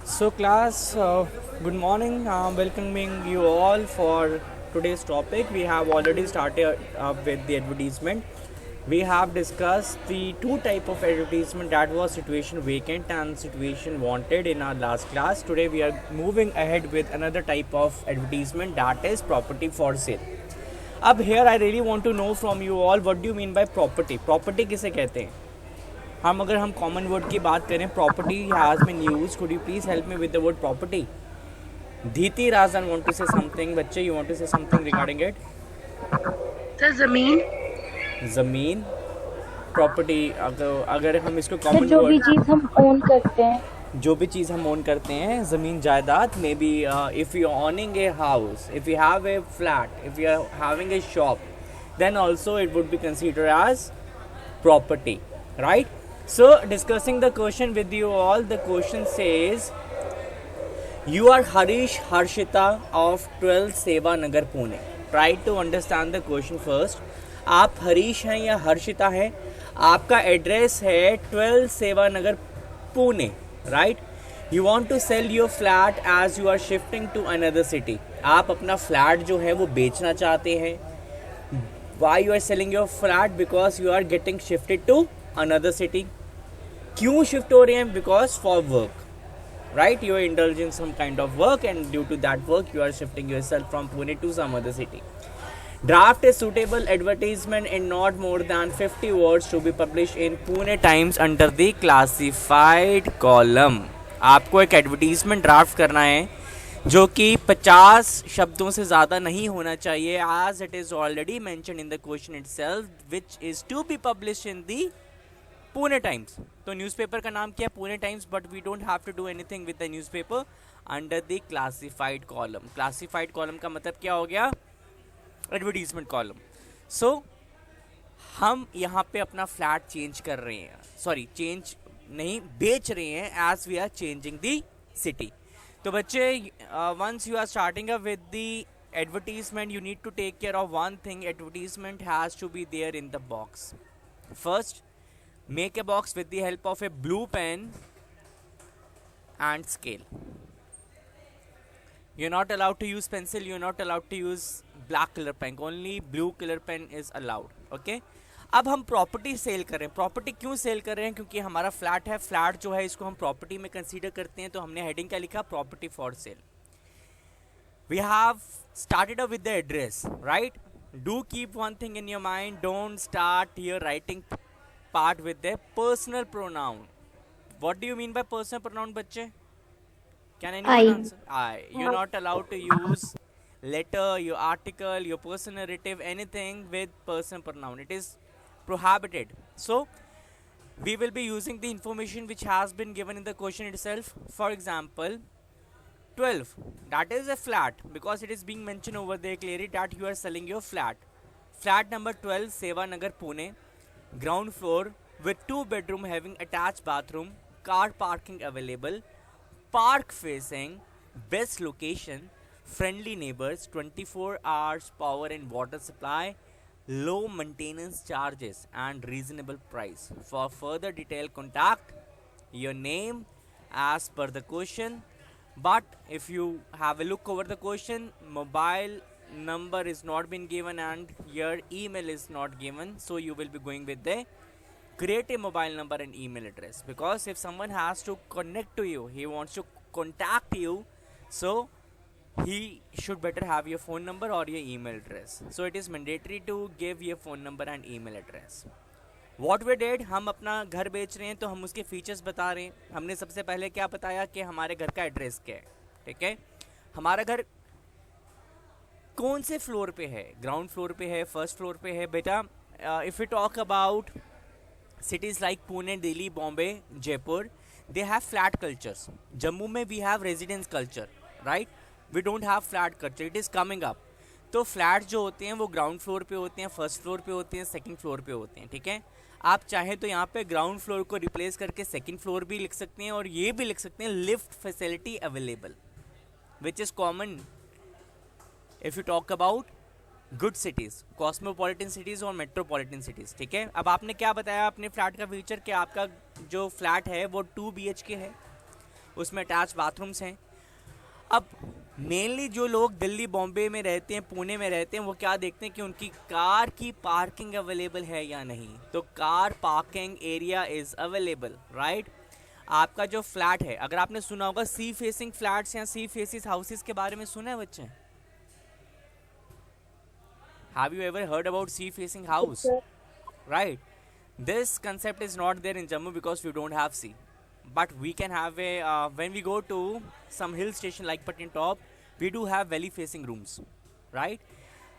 So, class, good morning. I'm welcoming you all for today's topic. We have already started with the advertisement. We have discussed the two type of advertisement, that was situation vacant and situation wanted, in our last class. Today we are moving ahead with another type of advertisement, that is property for sale. अब here I really want to know from you all, what do you mean by property? Property किसे कहते हैं? अगर हम common word की बात करें, property has been used. Could you please help me with the word property? Dhiti Rajan want to say something. बच्चे, you want to say something regarding it? Sir जमीन। जमीन प्रॉपर्टी. अगर हम इसको सर कॉमन जो भी वर्ड, चीज़ हम ओन करते हैं, जो भी चीज़ हम ओन करते हैं, ज़मीन जायदाद, maybe if you owning a house, if you have a flat, if you are having a shop, then also it would be considered as property, right? So discussing the question with you all, the question says, you are Harish Harshita of 12 Seva Nagar Pune. Try to understand the question first. आप हरीश हैं या हर्षिता हैं? आपका address है 12 Seva Nagar Pune, right? You want to sell your flat as you are shifting to another city. आप अपना flat जो है वो बेचना चाहते हैं. Why you are selling your flat? Because you are getting shifted to another city. क्यों शिफ्ट हो रहे हैं? Because for work, right? You are indulging some kind of work, and due to that work you are shifting yourself from Pune to some other city. Draft a suitable advertisement in not more than 50 words to be published in Pune Times under the classified column. आपको एक advertisement draft करना है जो कि 50 शब्दों से ज़्यादा नहीं होना चाहिए, as it is already mentioned in the question itself, which is to be published in the Pune Times. तो न्यूज़पेपर का नाम क्या है? Pune Times. But we don't have to do anything with the newspaper under the classified column. Classified column का मतलब क्या हो गया? Advertisement column. सो हम यहाँ पे अपना फ्लैट चेंज कर रहे हैं, सॉरी चेंज नहीं, बेच रहे हैं, as we are changing the city. तो बच्चे, once you are starting up with the advertisement, you need to take care of one thing. Advertisement has to be there in the box. First, make a box with the help of a blue pen and scale. You're not allowed to use pencil, you're not allowed to use black color pen, only blue color pen is allowed. Okay? अब हम property cell कर रहे हैं. Property क्यों cell कर रहे हैं? क्योंकि हमारा फ्लैट है. फ्लैट जो है इसको हम प्रॉपर्टी में कंसीडर करते हैं, तो हमने हेडिंग क्या लिखा? Property for sale. We have started up with the address, right? Do keep one thing in your mind. Don't start your writing part with the personal pronoun. What do you mean by personal pronoun, bachche? Can anyone I. answer? I. You're not allowed to use letter, your article, your personative, anything with personal pronoun. It is prohibited. So we will be using the information which has been given in the question itself. For example, 12, that is a flat, because it is being mentioned over there clearly that you are selling your flat. Flat number 12, Seva Nagar, Pune, ground floor, with 2 bedroom having attached bathroom, car parking available, park facing, best location, friendly neighbors, 24 hours power and water supply, low maintenance charges and reasonable price. For further detail, contact your name as per the question. But if you have a look over the question, mobile number is not been given and your email is not given, so you will be going with the create a mobile number and email address, because if someone has to connect to you, he wants to contact you, so he should better have your phone number or your email address. So it is mandatory to give your phone number and email address. What way dead, हम अपना घर बेच रहे हैं तो हम उसके features बता रहे हैं. हमने सबसे पहले क्या बताया कि हमारे घर का एड्रेस क्या है. ठीक है, हमारा घर कौन से फ्लोर पे है? ग्राउंड फ्लोर पे है, फर्स्ट फ्लोर पे है. बेटा, if you talk about cities like Pune, Delhi, Bombay, Jaipur, they have flat cultures. Jammu में we have residence culture, right? We don't have flat culture. It is coming up. तो flat जो होते हैं वो ground floor पे होते हैं, first floor पे होते हैं, सेकंड फ्लोर पे होते हैं. ठीक है, आप चाहें तो यहाँ पे ग्राउंड फ्लोर को रिप्लेस करके सेकंड फ्लोर भी लिख सकते हैं, और ये भी लिख सकते हैं lift facility available, which is common if you talk about good cities, cosmopolitan cities और मेट्रोपॉलिटन सिटीज़. ठीक है, अब आपने क्या बताया अपने फ्लैट का फीचर, कि आपका जो फ्लैट है वो 2 BHK है. उसमें अटैच बाथरूम्स हैं। अब मेनली जो लोग दिल्ली बॉम्बे में रहते हैं, पुणे में रहते हैं, वो क्या देखते हैं कि उनकी कार की पार्किंग अवेलेबल है या नहीं। तो car parking area is available, right. आपका जो फ्लैट है, अगर आपने सुना होगा सी फेसिंग फ्लैट्स या सी फेसिस हाउसेस के बारे में सुना है बच्चे? Have you ever heard about sea facing house? Right. This concept is not there in Jammu because we don't have sea. But we can have a when we go to some hill station like Patintop, we do have valley facing rooms, right?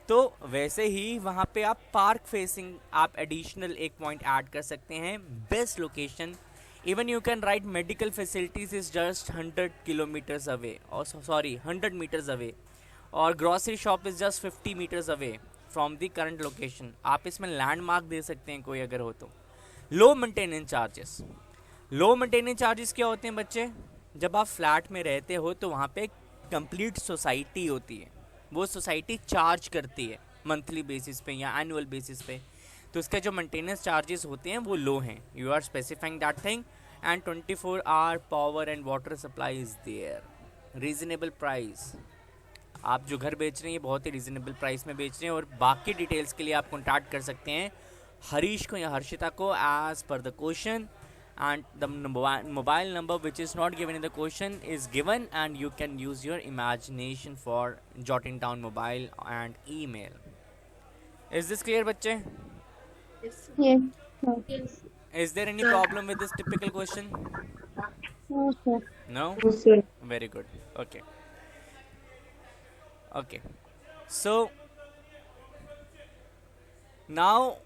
तो वैसे ही वहाँ पे आप park facing आप additional एक point add कर सकते हैं। Best location, even you can write medical facilities is just 100 kilometres away, और सॉरी 100 मीटर्स अवे, और grocery shop is just 50 metres away from the current location. आप इसमें लैंडमार्क दे सकते हैं कोई अगर हो तो। Low maintenance charges, low maintenance charges क्या होते हैं बच्चे? जब आप फ्लैट में रहते हो तो वहाँ पे कंप्लीट सोसाइटी होती है, वो सोसाइटी चार्ज करती है मंथली बेसिस पे या एनुअल बेसिस पे, तो उसके जो मेंटेनेंस चार्जेस होते हैं वो लो हैं। You are specifying that thing and 24 hour power and water supply is there, reasonable price. आप जो घर बेच रहे हैं ये बहुत ही रीजनेबल प्राइस में बेच रहे हैं। और बाकी डिटेल्स के लिए आप कॉन्टैक्ट कर सकते हैं हरीश को या हर्षिता को as per the question, and the mobile number which is not given in the question is given, and you can use your imagination for jotting down mobile and email. Is this clear बच्चे? Yes. Is there any problem with this typical question? No, sir. No? Yes, sir. Very good. Okay. Okay. So now